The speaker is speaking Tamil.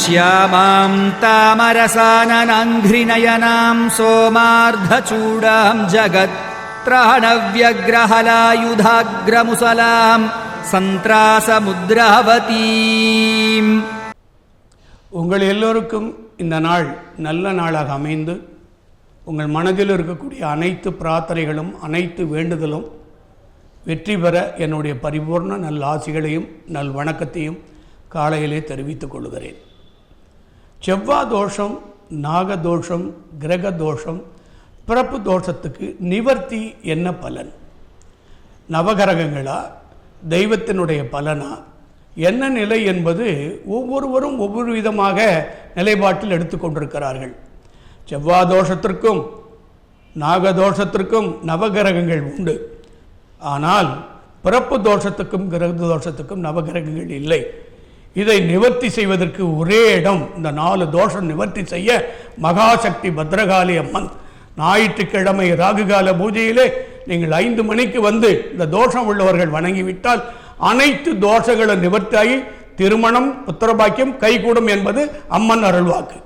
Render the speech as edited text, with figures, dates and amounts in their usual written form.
श्यामां तामरसाननाङ्घ्रिनयनां सोमार्धचूडां जगत्त्राणव्यग्रहलायुधाग्रमुसलां சந்திராசமுத்ராவதீம். உங்கள் எல்லோருக்கும் இந்த நாள் நல்ல நாளாக அமைந்து உங்கள் மனதில் இருக்கக்கூடிய அனைத்து பிரார்த்தனைகளும் அனைத்து வேண்டுதலும் வெற்றி பெற என்னுடைய பரிபூர்ண நல் ஆசிகளையும் நல் வணக்கத்தையும் காலையிலே தெரிவித்துக் கொள்கிறேன். செவ்வாய் தோஷம், நாகதோஷம், கிரக தோஷம், பிறப்பு தோஷத்துக்கு நிவர்த்தி என்ன பலன்? நவகிரகங்களா, தெய்வத்தினுடைய பலனா, என்ன நிலை என்பது ஒவ்வொருவரும் ஒவ்வொரு விதமாக நிலைப்பாட்டில் எடுத்துக்கொண்டிருக்கிறார்கள். செவ்வாய் தோஷத்திற்கும் நாகதோஷத்திற்கும் நவகிரகங்கள் உண்டு. ஆனால் பிறப்பு தோஷத்துக்கும் கிரக தோஷத்துக்கும் நவகிரகங்கள் இல்லை. இதை நிவர்த்தி செய்வதற்கு ஒரே இடம், இந்த 4 தோஷம் நிவர்த்தி செய்ய மகாசக்தி பத்ரகாளி அம்மன். ஞாயிற்றுக்கிழமை ராகுகால பூஜையிலே நீங்கள் 5 மணிக்கு வந்து இந்த தோஷம் உள்ளவர்கள் வணங்கிவிட்டால் அனைத்து தோஷங்களும் நிவர்த்தியாகி திருமணம் புத்திரபாக்கியம் கைகூடும் என்பது அம்மன் அருள்வாக்கு.